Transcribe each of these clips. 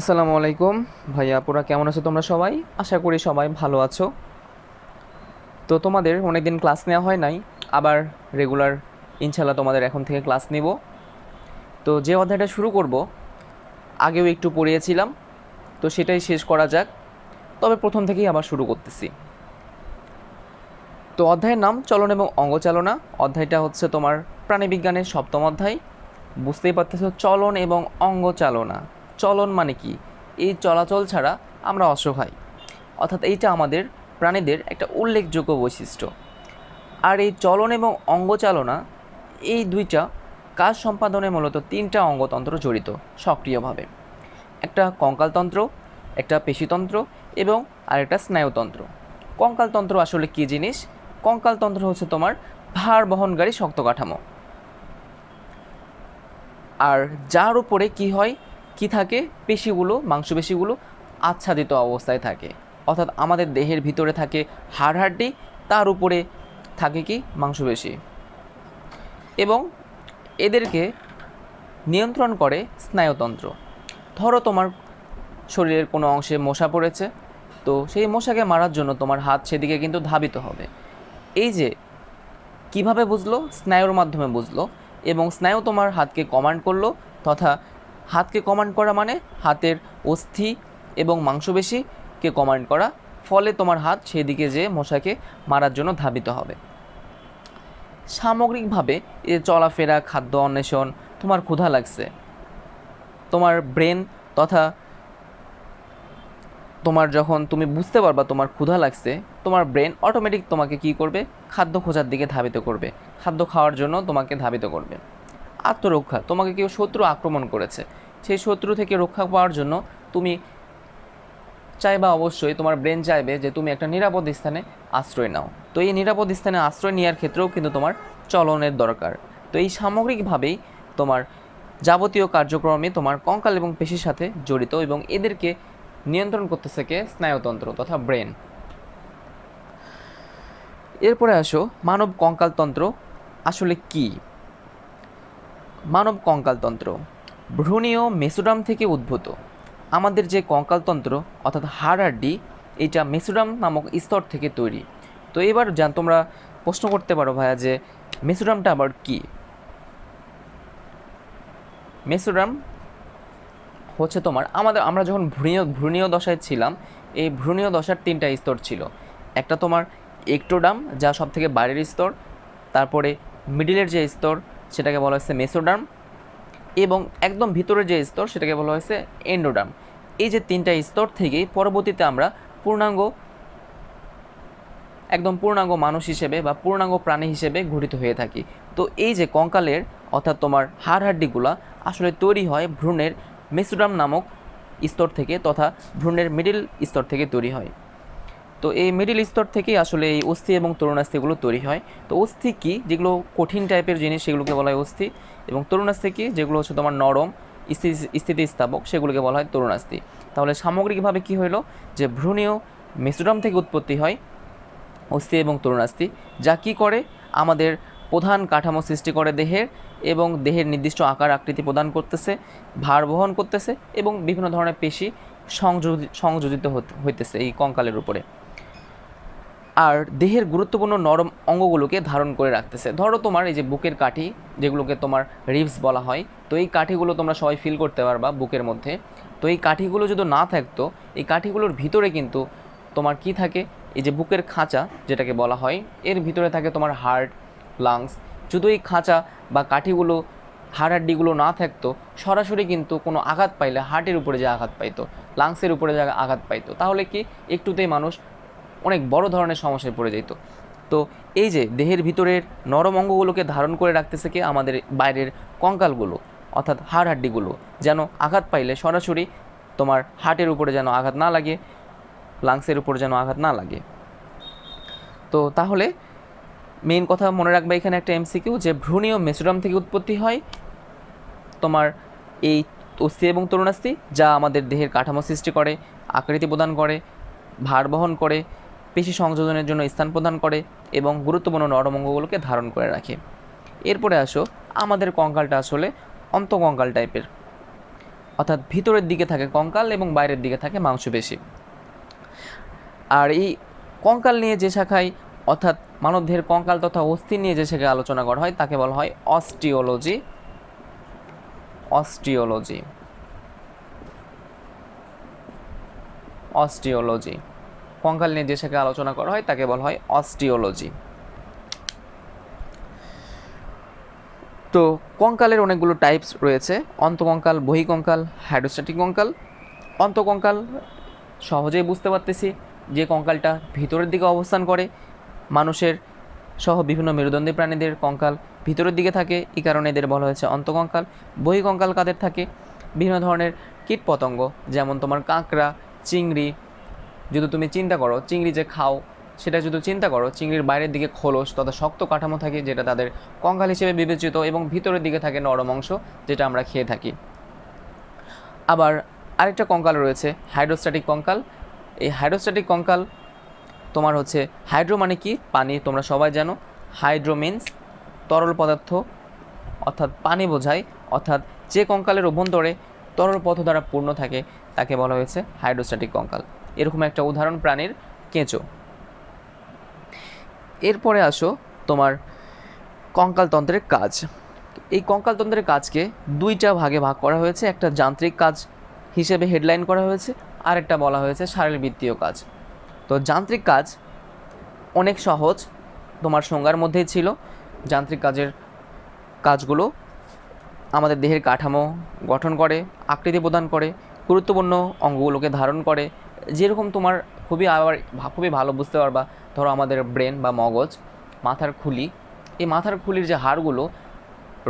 আসসালামু আলাইকুম ভাইয়া, আপুরা কেমন আছো তোমরা সবাই? আশা করি সবাই ভালো আছো। তো তোমাদের অনেক দিন ক্লাস নেওয়া হয় নাই, আবার রেগুলার ইনশাল্লাহ তোমাদের এখন থেকে ক্লাস নিব। তো যে অধ্যায়টা শুরু করব আগেও একটু পড়িয়েছিলাম, তো সেটাই শেষ করা যাক। তবে প্রথম থেকেই আবার শুরু করতেছি। তো অধ্যায়ের নাম চলন এবং অঙ্গচালনা। অধ্যায়টা হচ্ছে তোমার প্রাণীবিজ্ঞানের সপ্তম অধ্যায়। বুঝতেই পারতেছো, চলন এবং অঙ্গচালনা। চলন মানে কি? এই চলাচল ছাড়া আমরা অসহায়, অর্থাৎ এইটা আমাদের প্রাণীদের একটা উল্লেখযোগ্য বৈশিষ্ট্য। আর এই চলন এবং অঙ্গচালনা, এই দুইটা কাজ সম্পাদনে মূলত তিনটা অঙ্গতন্ত্র জড়িত সক্রিয়ভাবে। একটা কঙ্কালতন্ত্র, একটা পেশিতন্ত্র এবং আরেকটা স্নায়ুতন্ত্র। কঙ্কালতন্ত্র আসলে কী জিনিস? কঙ্কালতন্ত্র হচ্ছে তোমার ভার বহনকারী শক্ত কাঠামো। আর যার উপরে কি হয়, কি থাকে? পেশিগুলো, মাংসপেশিগুলো আচ্ছাদিত অবস্থায় থাকে। অর্থাৎ আমাদের দেহের ভিতরে থাকে হাড় হাড্ডি, তার উপরে থাকে কি? মাংসপেশি। এবং এদেরকে নিয়ন্ত্রণ করে স্নায়ুতন্ত্র। ধরো তোমার শরীরের কোনো অংশে মশা পড়েছে, তো সেই মশাকে মারার জন্য তোমার হাত সেদিকে কিন্তু ধাবিত হবে। এই যে কিভাবে বুঝলো? স্নায়ুর মাধ্যমে বুঝলো, এবং স্নায়ু তোমার হাতকে কমান্ড করলো, তথা হাতকে কমান্ড করা মানে হাতের অস্থি এবং মাংসপেশিকে কমান্ড করা, ফলে তোমার হাত সেদিকে যে মশাকে মারার জন্য ধাবিত হবে। সামগ্রিকভাবে এ চলাফেরা, খাদ্য অন্বেষণ, তোমার ক্ষুধা লাগছে, তোমার ব্রেন তথা তোমার যখন তুমি বুঝতে পারবা তোমার ক্ষুধা লাগছে, তোমার ব্রেন অটোমেটিক তোমাকে কি করবে? খাদ্য খোঁজার দিকে ধাবিত করবে, খাদ্য খাওয়ার জন্য তোমাকে ধাবিত করবে। আত্মরক্ষা, তোমাকে কেউ শত্রু আক্রমণ করেছে, সেই শত্রু থেকে রক্ষা পাওয়ার জন্য তুমি চাইবা, অবশ্যই তোমার ব্রেন চাইবে যে তুমি একটা নিরাপদ স্থানে আশ্রয় নাও। তো এই নিরাপদ স্থানে আশ্রয় নেওয়ার ক্ষেত্রেও কিন্তু তোমার চলনের দরকার। তো এই সামগ্রিকভাবেই তোমার যাবতীয় কার্যক্রমে তোমার কঙ্কাল এবং পেশির সাথে জড়িত, এবং এদেরকে নিয়ন্ত্রণ করতেছে কে? স্নায়ুতন্ত্র তথা ব্রেন। এরপরে আসো, মানব কঙ্কালতন্ত্র আসলে কি? মানব কঙ্কালতন্ত্র ভ্রূণীয় মেসোডাম থেকে উদ্ভূত। আমাদের যে কঙ্কালতন্ত্র অর্থাৎ হাড় হাড্ডি, এইটা মেসোডাম নামক স্তর থেকে তৈরি। তো এবার তোমরা প্রশ্ন করতে পারো, ভাইয়া যে মেসোডামটা আবার কি? মেসোডাম হচ্ছে তোমার আমরা যখন ভ্রূণীয় দশায় ছিলাম, এই ভ্রূণীয় দশার তিনটা স্তর ছিল। একটা তোমার একটোডাম, যা সব থেকে বাইরের স্তর, তারপরে মিডিলের যে স্তর সেটাকে বলা হয়েছে মেসোডার্ম, এবং একদম ভিতরের যে স্তর সেটাকে বলা হয়েছে এন্ডোডার্ম। এই যে তিনটা স্তর থেকেই পরবর্তীতে আমরা পূর্ণাঙ্গ, একদম পূর্ণাঙ্গ মানুষ হিসেবে বা পূর্ণাঙ্গ প্রাণী হিসেবে গঠিত হয়ে থাকি। তো এই যে কঙ্কালের অর্থাৎ তোমার হাড় হাড্ডিগুলা আসলে তৈরি হয় ভ্রূণের মেসোডার্ম নামক স্তর থেকে, তথা ভ্রূণের মিডিল স্তর থেকে তৈরি হয়। তো এই মিডিল স্তর থেকেই আসলে এই অস্থি এবং তরুণাস্থিগুলো তৈরি হয়। তো অস্থি কি? যেগুলো কঠিন টাইপের জিনিস সেগুলোকে বলা হয় অস্থি, এবং তরুণাস্থি কি? যেগুলো হচ্ছে তোমার নরম, স্থিতিস্থাপক, সেগুলোকে বলা হয় তরুণাস্থি। তাহলে সামগ্রিকভাবে কি হইলো? যে ভ্রূণীয় মেসোডার্ম থেকে উৎপত্তি হয় অস্থি এবং তরুণাস্থি, যা কি করে? আমাদের প্রধান কাঠামো সৃষ্টি করে দেহের, এবং দেহের নির্দিষ্ট আকার আকৃতি প্রদান করতেছে, ভার বহন করতেছে, এবং বিভিন্ন ধরনের পেশি সংযোজিত হইতেছে এই কঙ্কালের উপরে। আর দেহের গুরুত্বপূর্ণ নরম অঙ্গগুলোকে ধারণ করে রাখতেছে। ধরো তোমার এই যে বুকের কাঠি, যেগুলোকে তোমার রিবস বলা হয়, তো এই কাঠিগুলো তোমরা সবাই ফিল করতে পারবা বুকের মধ্যে। তো এই কাঠিগুলো যদি না থাকতো, এই কাঠিগুলোর ভিতরে কিন্তু তোমার কি থাকে? এই যে বুকের খাঁচা যেটাকে বলা হয়, এর ভিতরে থাকে তোমার হার্ট, লাংস। যদি এই খাঁচা বা কাঠিগুলো, হাড় হাড্ডিগুলো না থাকতো, সরাসরি কিন্তু কোনো আঘাত পাইলে হার্টের উপরে যে আঘাত পাইতো, লাংসের উপরে যে আঘাত পাইতো, তাহলে কি একটুতেই মানুষ অনেক বড় ধরনের সমস্যায় পড়ে যেত। তো এই যে দেহের ভিতরের নরম অঙ্গগুলোকে ধারণ করে রাখতেছে কি? আমাদের বাইরের কঙ্কালগুলো অর্থাৎ হাড় হাড্ডিগুলো, যেন আঘাত পাইলে সরাসরি তোমার হার্টের উপরে যেন আঘাত না লাগে, লাংসের উপরে যেন আঘাত না লাগে। তো তাহলে মেইন কথা মনে রাখবে এখানে একটা এমসিকিউ, যে ভ্রূণীয় মেসোডার্ম থেকে উৎপত্তি হয় তোমার এই অস্থি এবং তরুণাস্থি, যা আমাদের দেহের কাঠামো সৃষ্টি করে, আকৃতি প্রদান করে, ভার বহন করে, পেশি সংযোজনের জন্য স্থান প্রদান করে, এবং গুরুত্বপূর্ণ নরমঙ্গগুলোকে ধারণ করে রাখে। এরপরে আসো, আমাদের কঙ্কালটা আসলে অন্তঃকঙ্কাল টাইপের, অর্থাৎ ভিতরের দিকে থাকে কঙ্কাল এবং বাইরের দিকে থাকে মাংসপেশি। আর এই কঙ্কাল নিয়ে যে শাখায় অর্থাৎ মানবদেহের কঙ্কাল তথা অস্থি নিয়ে যে শাখায় আলোচনা করা হয় তাকে বলা হয় অস্টিওলজি। অস্টিওলজি অস্টিওলজি কঙ্কাল নিয়ে যে শাখায় আলোচনা করা হয় তাকে বলা হয় অস্টিওলজি। তো কঙ্কালের অনেকগুলো টাইপস রয়েছে, অন্তকঙ্কাল, বহিকঙ্কাল, হাইড্রোস্ট্যাটিক কঙ্কাল। অন্তকঙ্কাল সহজেই বুঝতে পারতেছি যে কঙ্কালটা ভিতরের দিকে অবস্থান করে, মানুষের সহ বিভিন্ন মেরুদণ্ডী প্রাণীদের কঙ্কাল ভিতরের দিকে থাকে, এই কারণে এদের বলা হয়েছে অন্তকঙ্কাল। বহিকঙ্কাল কাদের থাকে? বিভিন্ন ধরনের কীটপতঙ্গ, যেমন তোমার কাঁকড়া, চিংড়ি। যদি তুমি চিন্তা করো চিংড়ি যে খাও, সেটা যদি চিন্তা করো, চিংড়ির বাইরের দিকে খোলস তথা শক্ত কাঠামো থাকে যেটা তাদের কঙ্কাল হিসেবে বিবেচিত, এবং ভিতরের দিকে থাকে নরম অংশ যেটা আমরা খেয়ে থাকি। আবার আরেকটা কঙ্কাল রয়েছে হাইড্রোস্ট্যাটিক কঙ্কাল। এই হাইড্রোস্ট্যাটিক কঙ্কাল তোমার হচ্ছে, হাইড্রো মানে কি? পানি, তোমরা সবাই জানো। হাইড্রো মিন্স তরল পদার্থ, অর্থাৎ পানি বোঝায়। অর্থাৎ যে কঙ্কালের অভ্যন্তরে তরল পদার্থ দ্বারা পূর্ণ থাকে তাকে বলা হয়েছে হাইড্রোস্ট্যাটিক কঙ্কাল। এরকম একটা উদাহরণ প্রাণীর কেঁচো। এরপরে আসো তোমার কঙ্কালতন্ত্রের কাজ। এই কঙ্কালতন্ত্রের কাজকে দুইটা ভাগে ভাগ করা হয়েছে, একটা যান্ত্রিক কাজ হিসেবে হেডলাইন করা হয়েছে, আর একটা বলা হয়েছে শারীরবৃত্তীয় কাজ। তো যান্ত্রিক কাজ অনেক সহজ, তোমার সংজ্ঞার মধ্যেই ছিল। যান্ত্রিক কাজগুলো আমাদের দেহের কাঠামো গঠন করে, আকৃতি প্রদান করে, গুরুত্বপূর্ণ অঙ্গগুলোকে ধারণ করে। যেরকম তোমার খুবই ভালো বুঝতে পারবা, ধরো আমাদের ব্রেন বা মগজ, মাথার খুলি, এই মাথার খুলির যে হাড়গুলো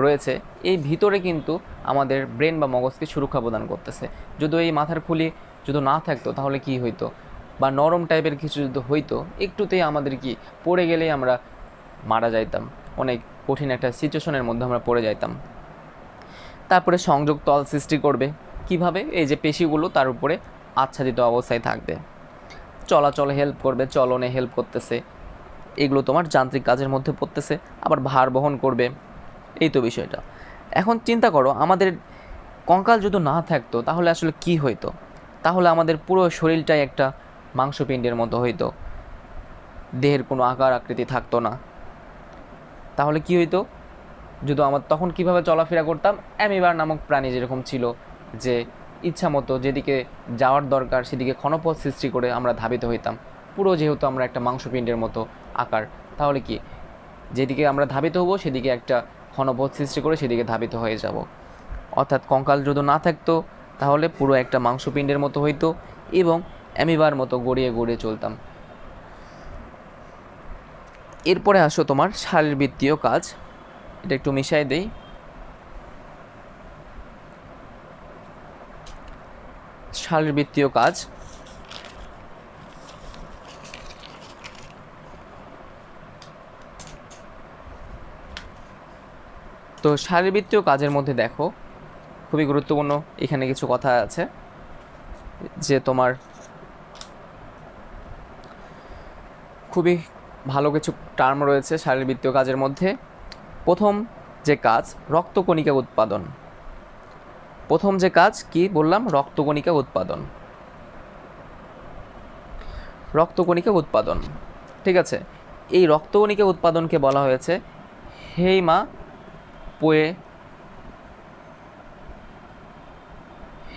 রয়েছে এই ভিতরে কিন্তু আমাদের ব্রেন বা মগজকে সুরক্ষা প্রদান করতেছে। যদি এই মাথার খুলি যদি না থাকতো তাহলে কি হইতো, বা নরম টাইপের কিছু যদি হইতো, একটুতেই আমাদের কি পড়ে গেলেই আমরা মারা যাইতাম, অনেক কঠিন একটা সিচুয়েশনের মধ্যে আমরা পড়ে যাইতাম। তারপরে সংযোগ তল সৃষ্টি করবে কিভাবে? এই যে পেশিগুলো তার উপরে আচ্ছাদিত অবস্থায় থাকবে, চলাচলে হেল্প করবে, চলনে হেল্প করতেছে, এগুলো তোমার যান্ত্রিক কাজের মধ্যে পড়তেছে। আবার ভার বহন করবে, এই তো বিষয়টা। এখন চিন্তা করো, আমাদের কঙ্কাল যদি না থাকতো তাহলে আসলে কি হইতো? তাহলে আমাদের পুরো শরীরটাই একটা মাংসপিণ্ডের মতো হইতো, দেহের কোনো আকার আকৃতি থাকতো না। তাহলে কি হইতো? যদি আমার তখন কিভাবে চলাফেরা করতাম? অ্যামিবার নামক প্রাণী যেরকম ছিল, যে ইচ্ছা মতো যেদিকে যাওয়ার দরকার সেদিকে ক্ষণপথ সৃষ্টি করে আমরা ধাবিত হইতাম। পুরো যেহেতু আমরা একটা মাংসপিণ্ডের মতো আকার, তাহলে কি যেদিকে আমরা ধাবিত হব সেদিকে একটা ক্ষণপথ সৃষ্টি করে সেদিকে ধাবিত হয়ে যাব। অর্থাৎ কঙ্কাল যদি না থাকতো তাহলে পুরো একটা মাংসপিণ্ডের মতো হইতো এবং অ্যামিবার মতো গড়িয়ে গড়িয়ে চলতাম। এরপরে আসো তোমার শারীরবৃত্তীয় কাজ। এটা একটু মিশাই দেই। শারীরবৃত্তীয় কাজ, তো শারীরবৃত্তীয় কাজের মধ্যে দেখো খুবই গুরুত্বপূর্ণ এখানে কিছু কথা আছে, যে তোমার খুবই ভালো কিছু টার্ম রয়েছে শারীরবৃত্তীয় কাজের মধ্যে। প্রথম যে কাজ, রক্তকণিকা উৎপাদন। প্রথম যে কাজ কি বললাম? রক্তকণিকা উৎপাদন। রক্তকণিকা উৎপাদন, ঠিক আছে। এই রক্তকণিকা উৎপাদনকে বলা হয়েছে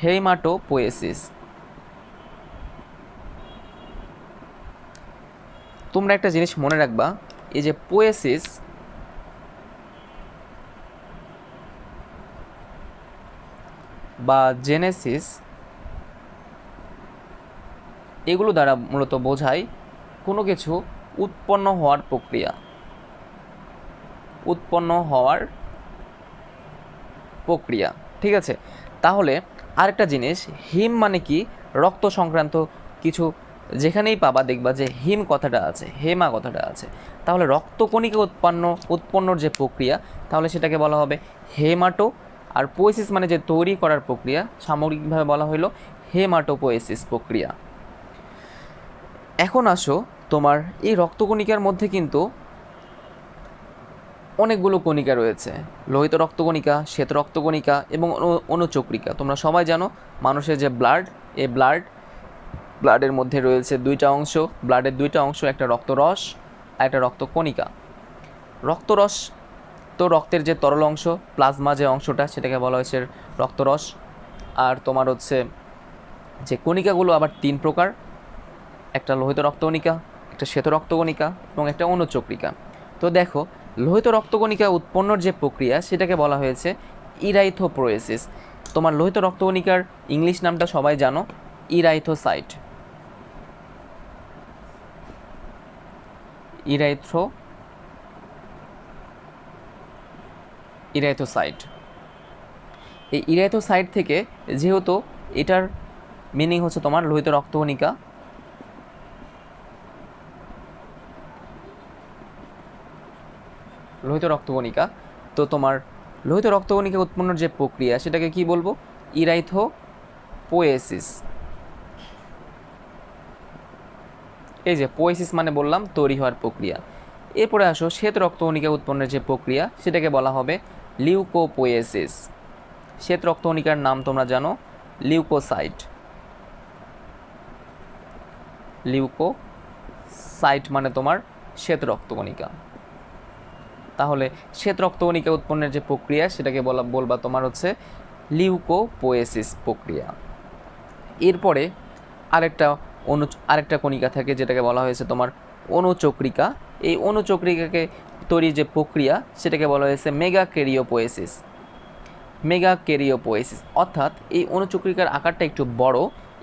হেমাটোপোয়েসিস। তোমরা একটা জিনিস মনে রাখবা, এই যে পোয়েসিস বা জেনেসিস, এগুলো দ্বারা মূলত বোঝায় কোনো কিছু উৎপন্ন হওয়ার প্রক্রিয়া। উৎপন্ন হওয়ার প্রক্রিয়া, ঠিক আছে। তাহলে আরেকটা জিনিস, হিম মানে কি? রক্ত সংক্রান্ত কিছু যেখানেই পাবা দেখবা যে হিম কথাটা আছে, হেমা কথাটা আছে। তাহলে রক্তকণিকা উৎপন্নর যে প্রক্রিয়া, তাহলে সেটাকে বলা হবে হেমাটো। আর পোয়েসিস মানে যে তৈরি করার প্রক্রিয়া, সামগ্রিকভাবে বলা হলো হেমাটোপোয়েসিস প্রক্রিয়া। এখন আসো তোমার এই রক্তকণিকার মধ্যে কিন্তু অনেকগুলো কণিকা রয়েছে, লোহিত রক্তকণিকা, শ্বেত রক্তকণিকা এবং অনুচক্রিকা। তোমরা সবাই জানো মানুষের যে ব্লাড, এই ব্লাডের মধ্যে রয়েছে দুইটা অংশ, ব্লাডের দুইটা অংশ, একটা রক্তরস আর একটা রক্তকণিকা। রক্তরস তো রক্তের যে তরল অংশ, প্লাজমা যে অংশটা, সেটাকে বলা হয়েছে রক্তরস। আর তোমার হচ্ছে যে কণিকাগুলো আবার তিন প্রকার, একটা লোহিত রক্তকণিকা, একটা শ্বেত রক্তকণিকা এবং একটা অনুচক্রিকা। তো দেখো, লোহিত রক্তকণিকা উৎপন্নর যে প্রক্রিয়া সেটাকে বলা হয়েছে ইরাইথোপোয়েসিস। তোমার লোহিত রক্তকণিকার ইংলিশ নামটা সবাই জানো, ইরাইথোসাইট। ইরাইথোসাইট। এই ইরাইথোসাইট থেকে, যেহেতু এটার মিনিং হচ্ছে তোমার লোহিত রক্তকণিকা, লোহিত রক্তকণিকা, তো তোমার লোহিত রক্তকণিকা উৎপন্নর যে প্রক্রিয়া সেটাকে কি বলবো? ইরাইথোপোয়েসিস। এই যে পোয়েসিস মানে বললাম তৈরি হওয়ার প্রক্রিয়া। এরপরে আসো শ্বেত রক্তকণিকা উৎপন্নের যে প্রক্রিয়া সেটাকে বলা হবে লিউকোপোয়েসিস। শ্বেত রক্তকণিকার নাম তোমরা জানো, লিউকোসাইট। লিউকোসাইট মানে তোমার শ্বেত রক্তকণিকা। তাহলে শ্বেত রক্তকণিকা উৎপন্নের যে প্রক্রিয়া সেটাকে বলবা তোমার হচ্ছে লিউকোপোয়েসিস প্রক্রিয়া। এরপরে আরেকটা কণিকা থাকে যেটাকে বলা হয়েছে তোমার অনুচক্রিকা। এই অনুচক্রিকাকে তৈরির যে প্রক্রিয়া সেটাকে বলা হয়েছে মেগাক্যারিওপোয়েসিস। মেগাক্যারিওপোয়েসিস অর্থাৎ এই অনুচক্রিকার আকারটা একটু বড়,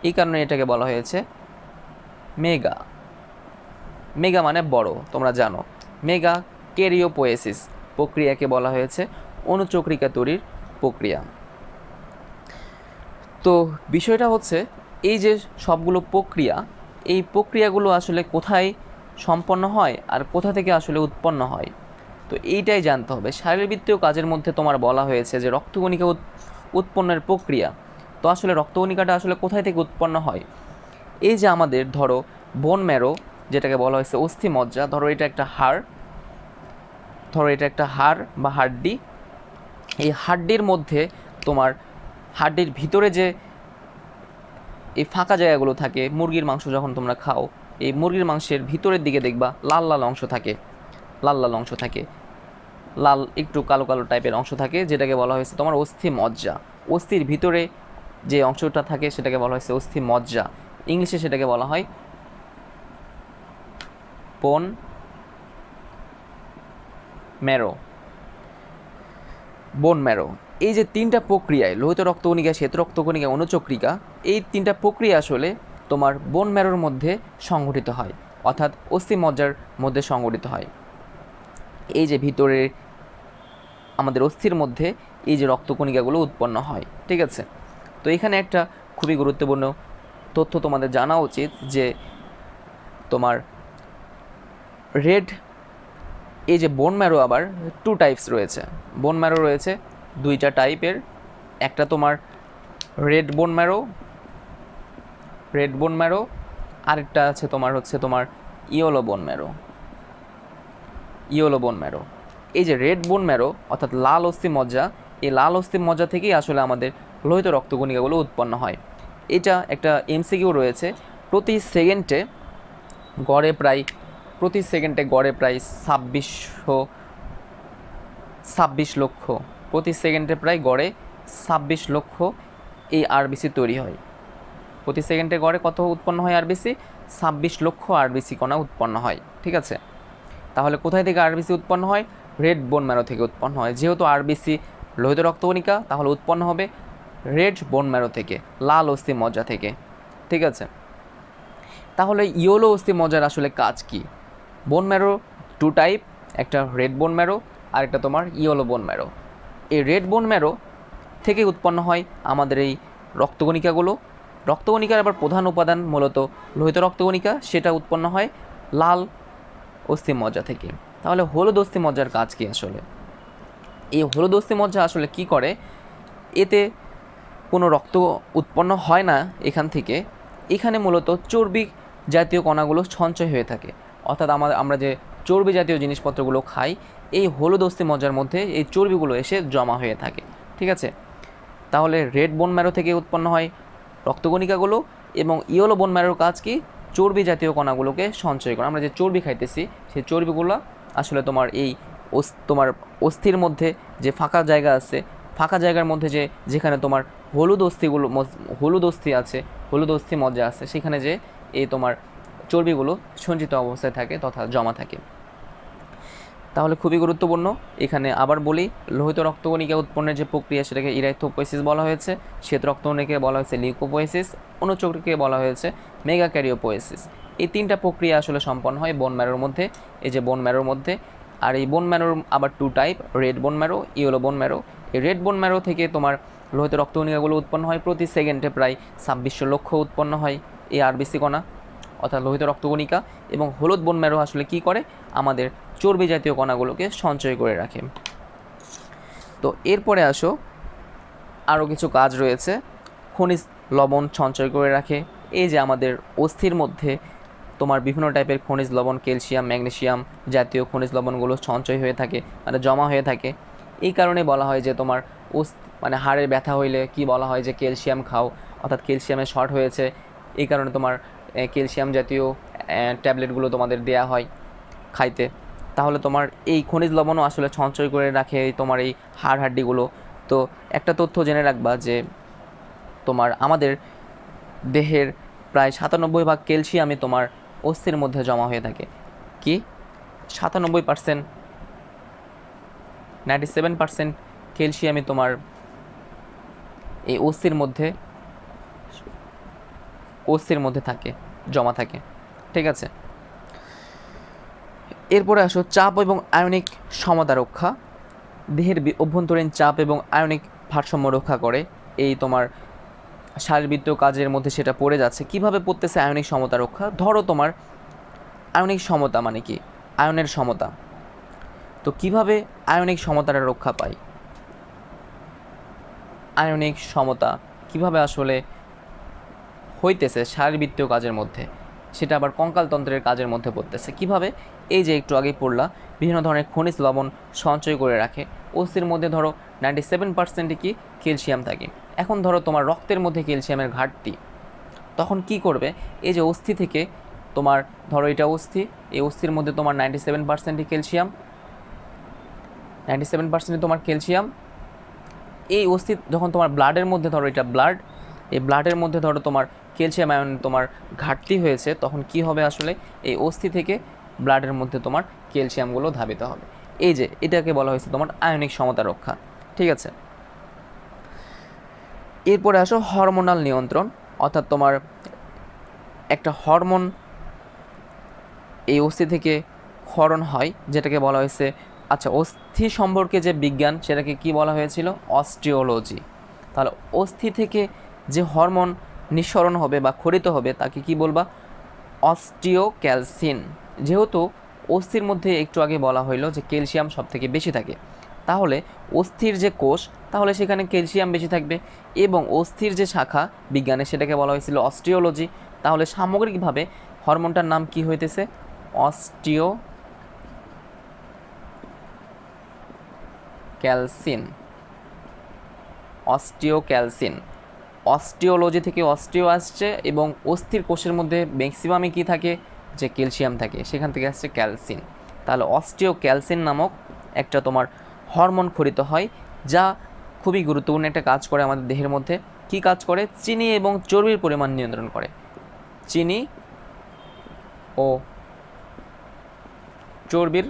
এই কারণে এটাকে বলা হয়েছে মেগা। মেগা মানে বড়, তোমরা জানো। মেগাক্যারিওপোয়েসিস প্রক্রিয়াকে বলা হয়েছে অনুচক্রিকা তৈরির প্রক্রিয়া। তো বিষয়টা হচ্ছে এই যে সবগুলো প্রক্রিয়া, এই প্রক্রিয়াগুলো আসলে কোথায় সম্পন্ন হয় আর কোথা থেকে আসলে উৎপন্ন হয়, তো এইটাই জানতে হবে। শারীরবৃত্তীয় কাজের মধ্যে তোমার বলা হয়েছে যে রক্তকণিকা উৎপন্নের প্রক্রিয়া। তো আসলে রক্তকণিকাটা আসলে কোথায় থেকে উৎপন্ন হয়? এই যে আমাদের ধরো বোন ম্যারো, যেটাকে বলা হয়েছে অস্থিমজ্জা, ধরো এটা একটা হাড় বা হাড্ডি। এই হাড্ডির মধ্যে তোমার হাড্ডির ভিতরে যে এই ফাঁকা জায়গাগুলো থাকে, মুরগির মাংস যখন তোমরা খাও, এই মুরগির মাংসের ভিতরের দিকে দেখবা লাল লাল অংশ থাকে, লাল একটু কালো কালো টাইপের অংশ থাকে, যেটাকে বলা হয়েছে তোমার অস্থিমজ্জা। অস্থির ভিতরে যে অংশটা থাকে সেটাকে বলা হয়েছে অস্থিমজ্জা। ইংলিশে সেটাকে বলা হয় বোন ম্যারো। এই যে তিনটা প্রক্রিয়ায়, লোহিত রক্তকণিকা, শ্বেত রক্তকণিকা, অনুচক্রিকা, এই তিনটা প্রক্রিয়া আসলে তোমার বোন ম্যারোর মধ্যে সংঘটিত হয়, অর্থাৎ অস্থিমজ্জার মধ্যে সংঘটিত হয়। এই যে ভিতরে আমাদের অস্থির মধ্যে এই যে রক্তকণিকাগুলো উৎপন্ন হয়, ঠিক আছে। তো এখানে একটা খুবই গুরুত্বপূর্ণ তথ্য তোমাদের জানা উচিত যে তোমার এই যে বোন ম্যারো আবার টু টাইপস রয়েছে। বোন ম্যারো রয়েছে দুইটা টাইপের, একটা তোমার রেড বোন ম্যারো, আরেকটা আছে তোমার ইয়েলো বোন ম্যারো। এই যে রেড বোন ম্যারো অর্থাৎ লাল অস্থিমজ্জা, এই লাল অস্থিমজ্জা থেকেই আসলে আমাদের লোহিত রক্তকণিকাগুলো উৎপন্ন হয়। এটা একটা এমসিকিউ রয়েছে, প্রতি সেকেন্ডে গড়ে প্রায় 26 লক্ষ, প্রতি সেকেন্ডে প্রায় গড়ে 26 লক্ষ এই আরবিসি তৈরি হয়। প্রতি সেকেন্ডে গড়ে কত উৎপন্ন হয় আরবিসি? 26 লক্ষ আরবিসি কণা উৎপন্ন হয়, ঠিক আছে। তাহলে কোথায় থেকে আরবিসি উৎপন্ন হয়? রেড বোন ম্যারো থেকে উৎপন্ন হয়। যেহেতু আরবিসি লোহিত রক্তকণিকা, তাহলে উৎপন্ন হবে রেড বোন ম্যারো থেকে, লাল অস্থিমজ্জা থেকে, ঠিক আছে। তাহলে ইয়েলো অস্থিমজ্জার আসলে কাজ কি? বোন ম্যারো টু টাইপ, একটা রেড বোন ম্যারো আর একটা তোমার ইয়েলো বোন ম্যারো। এই রেড বোন ম্যারো থেকে উৎপন্ন হয় আমাদের এই রক্তকণিকাগুলো। রক্তকণিকার আবার প্রধান উপাদান মূলত লোহিত রক্তকণিকা, সেটা উৎপন্ন হয় লাল অস্থিমজ্জা থেকে। তাহলে হলুদ অস্থিমজ্জার কাজ কি আসলে? এই হলুদ অস্থিমজ্জা আসলে কি করে? এতে কোনো রক্ত উৎপন্ন হয় না এখান থেকে, এখানে মূলত চর্বি জাতীয় কণাগুলো সঞ্চয় হয়ে থাকে। অর্থাৎ আমরা যে চর্বি জাতীয় জিনিসপত্রগুলো খাই, এই হলুদ অস্থি মজ্জার মধ্যে এই চর্বিগুলো এসে জমা হয়ে থাকে। ঠিক আছে, তাহলে রেড বোন ম্যারো থেকে উৎপন্ন হয় রক্তকণিকাগুলো, এবং ইয়েলো বোন ম্যারোর কাজ কি, চর্বি জাতীয় কণাগুলোকে সঞ্চয় করা। আমরা যে চর্বি খাইতেছি সেই চর্বিগুলো আসলে তোমার এই তোমার অস্থির মধ্যে যে ফাঁকা জায়গা আছে, ফাঁকা জায়গার মধ্যে যেখানে তোমার হলুদ অস্থি আছে, হলুদ অস্থি মজ্জা আছে, সেখানে যে এই তোমার চর্বিগুলো সঞ্চিত অবস্থায় থাকে তথা জমা থাকে। তাহলে খুবই গুরুত্বপূর্ণ। এখানে আবার বলি, লোহিত রক্তকণিকা উৎপন্নের যে প্রক্রিয়া সেটাকে ইরাইথোপোয়েসিস বলা হয়েছে, শ্বেত রক্তকণিকাকে বলা হয়েছে লিউকোপোয়েসিস, অনুচক্রকে বলা হয়েছে মেগাক্যারিওপোয়েসিস। এই তিনটা প্রক্রিয়া আসলে সম্পন্ন হয় বোন ম্যারোর মধ্যে, এই যে বোন ম্যারোর মধ্যে। আর এই বোন ম্যারোর আবার 2 type, red bone marrow, yellow bone marrow. এই রেড বোন ম্যারো থেকে তোমার লোহিত রক্তকণিকাগুলো উৎপন্ন হয়, প্রতি সেকেন্ডে প্রায় 2600 লক্ষ উৎপন্ন হয় এই আরবিসি কণা অর্থাৎ লোহিত রক্তকণিকা। এবং হলুদ বোন ম্যারো আসলে কি করে, আমাদের চর্বি জাতীয় কণাগুলোকে সঞ্চয় করে রাখে। তো এরপরে আসো, আরও কিছু কাজ রয়েছে। খনিজ লবণ সঞ্চয় করে রাখে। এই যে আমাদের অস্থির মধ্যে তোমার বিভিন্ন টাইপের খনিজ লবণ, ক্যালসিয়াম, ম্যাগনেসিয়াম জাতীয় খনিজ লবণগুলো সঞ্চয় হয়ে থাকে, মানে জমা হয়ে থাকে। এই কারণে বলা হয় যে তোমার মানে হাড়ের ব্যথা হইলে কি বলা হয় যে ক্যালসিয়াম খাও, অর্থাৎ ক্যালসিয়ামের শর্ট হয়েছে, এই কারণে তোমার ক্যালসিয়াম জাতীয় ট্যাবলেটগুলো তোমাদের দেয়া হয় খাইতে। তাহলে তোমার এই খনিজ লবণও আসলে সঞ্চয় করে রাখে তোমার এই হাড়গুলো। তো একটা তথ্য জেনে রাখবা যে তোমার আমাদের দেহের প্রায় 97% ক্যালসিয়ামই তোমার অস্থির মধ্যে জমা হয়ে থাকে। কি 97%, 97% ক্যালসিয়ামই তোমার এই অস্থির মধ্যে থাকে, জমা থাকে। ঠিক আছে, এরপরে আসো চাপ এবং আয়নিক সমতা রক্ষা। দেহের অভ্যন্তরীণ চাপ এবং আয়নিক ভারসাম্য রক্ষা করে এই তোমার শারীরবৃত্তীয় কাজের মধ্যে সেটা পড়ে যাচ্ছে। কিভাবে পড়তেছে আয়নিক সমতা রক্ষা? ধরো তোমার আয়নিক সমতা মানে কি, আয়নের সমতা। তো কিভাবে আয়নিক সমতাটা রক্ষা পায়, আয়নিক সমতা কিভাবে আসলে হইতেছে শারীরবৃত্তীয় কাজের মধ্যে, সেটা আবার কঙ্কালতন্ত্রের কাজের মধ্যে পড়তেছে। কিভাবে? এই যে একটু আগে পড়লা, বিভিন্ন ধরনের খনিজ লবণ সঞ্চয় করে রাখে। অস্থির মধ্যে ধরো 97% কি ক্যালসিয়াম থাকে। এখন ধরো তোমার রক্তের মধ্যে ক্যালসিয়ামের ঘাটতি, তখন কি করবে, এই যে অস্থি থেকে তোমার ধরো এটা অস্থি, এই অস্থির মধ্যে তোমার 97% ক্যালসিয়াম, 97% তোমার ক্যালসিয়াম। এই অস্থি যখন তোমার ব্লাডের মধ্যে ধরো এটা ব্লাড, এই ব্লাডের মধ্যে ধরো তোমার ক্যালসিয়াম আয়ন তোমার ঘাটতি হয়েছে, তখন কি হবে আসলে, এই অস্থি থেকে ব্লাডের মধ্যে তোমার ক্যালসিয়ামগুলো ধাবিত হবে। এই যে এটাকে বলা হয়েছে তোমার আয়নিক সমতা রক্ষা। ঠিক আছে, এরপরে আসো হরমোনাল নিয়ন্ত্রণ, অর্থাৎ তোমার একটা হরমোন এই অস্থি থেকে ক্ষরণ হয়, যেটাকে বলা হয়েছে, আচ্ছা অস্থি সম্পর্কে যে বিজ্ঞান সেটাকে কি বলা হয়েছিল, অস্টিওলজি। তাহলে অস্থি থেকে যে হরমোন নিঃসরণ হবে বা ক্ষরিত হবে তাকে কি বলবা, অস্টিওক্যালসিন। যেহেতু অস্থির মধ্যে একটু আগে বলা হইলো যে ক্যালসিয়াম সব থেকে বেশি থাকে, তাহলে অস্থির যে কোষ, তাহলে সেখানে ক্যালসিয়াম বেশি থাকবে। এবং অস্থির যে শাখা বিজ্ঞানে সেটাকে বলা হয়েছিল অস্টিওলজি। তাহলে সামগ্রিকভাবে হরমোনটার নাম কি হইতেছে, অস্টিওক্যালসিন। অস্টিওক্যালসিন, অস্টিওলজি থেকে অস্টিও আসছে, এবং অস্থির কোষের মধ্যে ম্যাক্সিমামই কী থাকে, যে ক্যালসিয়াম থাকে, সেখান থেকে আসছে ক্যালসিন। তাহলে অস্টিওক্যালসিন নামক একটা তোমার হরমোন ক্ষরিত হয়, যা খুবই গুরুত্বপূর্ণ একটা কাজ করে আমাদের দেহের মধ্যে। কি কাজ করে, চিনি এবং চর্বির পরিমাণ নিয়ন্ত্রণ করে। চিনি ও চর্বির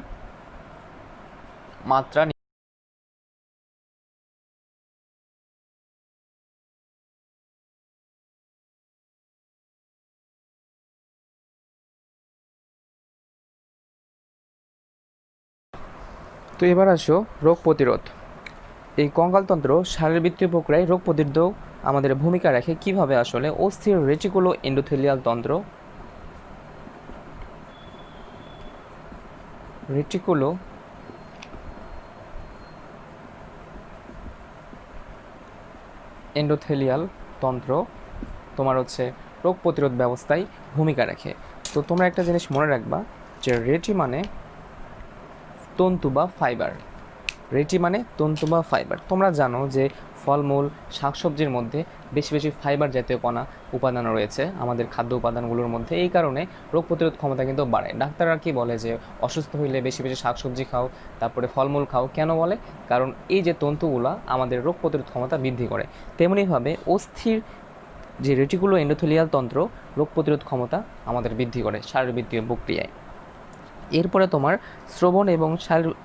মাত্রা। তো এবার আসো রোগ প্রতিরোধ। এই কঙ্কালতন্ত্র শারীরবৃত্তীয় প্রক্রিয়ায় রোগ প্রতিরোধ আমাদের ভূমিকা রাখে। কিভাবে আসলে, অস্থির রেটিকুলো এন্ডোথেলিয়াল তন্ত্র, রেটিকুলো এন্ডোথেলিয়াল তন্ত্র তোমার হচ্ছে রোগ প্রতিরোধ ব্যবস্থায় ভূমিকা রাখে। তো তোমরা একটা জিনিস মনে রাখবা যে রেটি মানে তন্তু বা ফাইবার। রেটি মানে তন্তু বা ফাইবার। তোমরা জানো যে ফলমূল শাকসবজির মধ্যে বেশি বেশি ফাইবার জাতীয় কণা উপাদান রয়েছে আমাদের খাদ্য উপাদানগুলোর মধ্যে। এই কারণে রোগ প্রতিরোধ ক্ষমতা কিন্তু বাড়ে। ডাক্তাররা কি বলে যে অসুস্থ হইলে বেশি বেশি শাকসবজি খাও, তারপরে ফলমূল খাও। কেন বলে? কারণ এই যে তন্তুগুলা আমাদের রোগ প্রতিরোধ ক্ষমতা বৃদ্ধি করে। তেমনিভাবে অস্থির যে রেটিকুলো এন্ডোথেলিয়াল তন্ত্র রোগ প্রতিরোধ ক্ষমতা আমাদের বৃদ্ধি করে শারীরবৃত্তীয় প্রক্রিয়ায়। এরপরে তোমার শ্রবণ এবং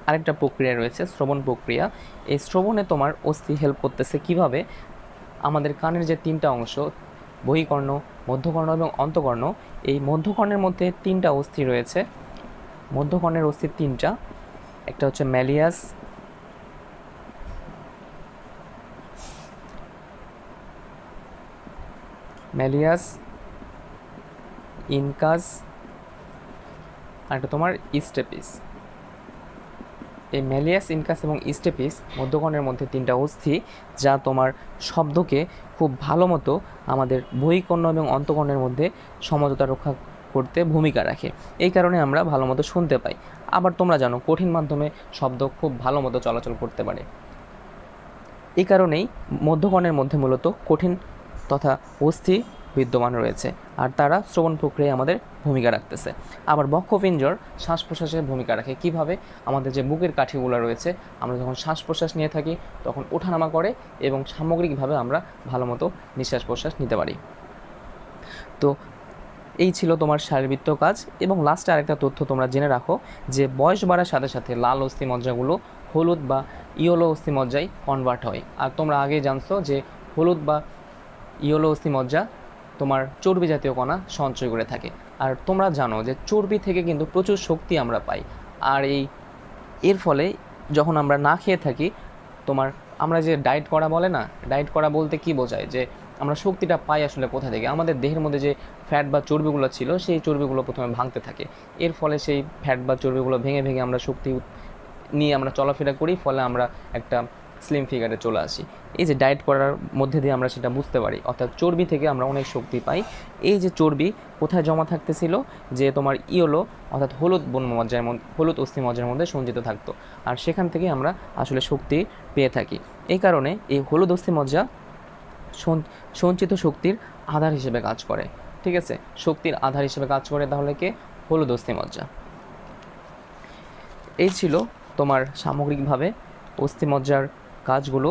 আরেকটা প্রক্রিয়া রয়েছে, শ্রবণ প্রক্রিয়া। এই শ্রবণে তোমার অস্থি হেল্প করতেছে কিভাবে? আমাদের কানের যে তিনটা অংশ, বহিকর্ণ, মধ্যকর্ণ এবং অন্তকর্ণ, এই মধ্যকর্ণের মধ্যে তিনটা অস্থি রয়েছে। মধ্যকর্ণের অস্থি তিনটা, একটা হচ্ছে ম্যালিয়াস, ইনকাস, আর একটা তোমার স্টেপিস। এই ম্যালিয়াস, ইনকাস এবং স্টেপিস মধ্যকর্ণের মধ্যে তিনটা অস্থি, যা তোমার শব্দকে খুব ভালো মতো আমাদের বহিকর্ণ এবং অন্তকর্ণের মধ্যে সমঝোতা রক্ষা করতে ভূমিকা রাখে। এই কারণে আমরা ভালো মতো শুনতে পাই। আবার তোমরা জানো কঠিন মাধ্যমে শব্দ খুব ভালো মতো চলাচল করতে পারে। এই কারণেই মধ্যকর্ণের মধ্যে মূলত কঠিন তথা অস্থি বিদ্যমান রয়েছে, আর তারা শ্রবণ প্রক্রিয়ায় আমাদের ভূমিকা রাখতেছে। আবার বক্ষপিঞ্জর শ্বাস প্রশ্বাসের ভূমিকা রাখে। কিভাবে? আমাদের যে বুকের কাঠিগুলো রয়েছে, আমরা যখন শ্বাস প্রশ্বাস নিয়ে থাকি তখন ওঠানামা করে এবং সামগ্রিকভাবে আমরা ভালো মতো নিঃশ্বাস প্রশ্বাস নিতে পারি। তো এই ছিল তোমার শারীরবৃত্তীয় কাজ। এবং লাস্টে আরেকটা তথ্য তোমরা জেনে রাখো যে বয়স বাড়ার সাথে সাথে লাল অস্থিমজ্জাগুলো হলুদ বা ইয়েলো অস্থিমজ্জায় কনভার্ট হয়। আর তোমরা আগেই জানছো যে হলুদ বা ইয়েলো অস্থিমজ্জা তোমার চর্বি জাতীয় কণা সঞ্চয় করে থাকে। আর তোমরা জানো যে চর্বি থেকে কিন্তু প্রচুর শক্তি আমরা পাই। আর এর ফলে যখন আমরা না খেয়ে থাকি, আমরা যে ডায়েট করা বলে না, ডায়েট করা বলতে কি বোঝায়? যে আমরা শক্তিটা পাই আসলে কোথা থেকে? আমাদের দেহের মধ্যে যে ফ্যাট বা চর্বিগুলো ছিল, সেই চর্বিগুলো প্রথমে ভাঙতে থাকে। এর ফলে সেই ফ্যাট বা চর্বিগুলো ভেঙে ভেঙে আমরা শক্তি নিয়ে আমরা চলাফেরা করি, ফলে আমরা একটা স্লিম ফিগারে চলে আসি। এই যে ডায়েট করার মধ্যে দিয়ে আমরা সেটা বুঝতে পারি, অর্থাৎ চর্বি থেকে আমরা অনেক শক্তি পাই। এই যে চর্বি কোথায় জমা থাকতেছিল? যে তোমার ইয়েলো অর্থাৎ হলুদ অস্থিমজ্জার মধ্যে সঞ্চিত থাকতো, আর সেখান থেকে আমরা আসলে শক্তি পেয়ে থাকি। এই কারণে এই হলুদ অস্থিমজ্জা সঞ্চিত শক্তির আধার হিসেবে কাজ করে। ঠিক আছে, শক্তির আধার হিসেবে কাজ করে তাহলে কে? হলুদ অস্থিমজ্জা। এই ছিল তোমার সামগ্রিকভাবে অস্থিমজ্জার কাজগুলো।